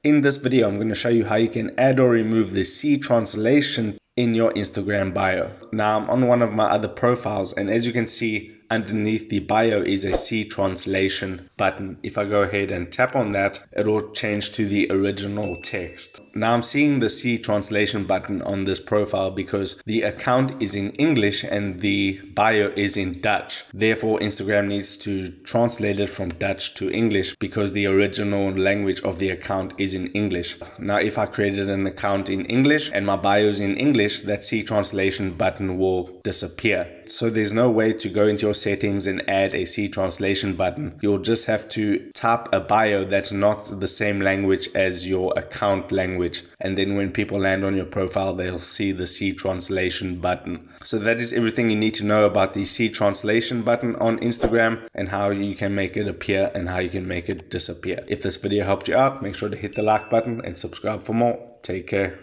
In this video, I'm going to show you how you can add or remove the C translation in your Instagram bio. Now I'm on one of my other profiles, and as you can see, underneath the bio is a C translation button. If I go ahead and tap on that, it'll change to the original text. Now I'm seeing the C translation button on this profile because the account is in English and the bio is in Dutch. Therefore, Instagram needs to translate it from Dutch to English because the original language of the account is in English. Now, if I created an account in English and my bio is in English, that C translation button will disappear. So there's no way to go into your settings and add a C translation button. You'll just have to type a bio that's not the same language as your account language. And then when people land on your profile, they'll see the C translation button. So that is everything you need to know about the C translation button on Instagram and how you can make it appear and how you can make it disappear. If this video helped you out, make sure to hit the like button and subscribe for more. Take care.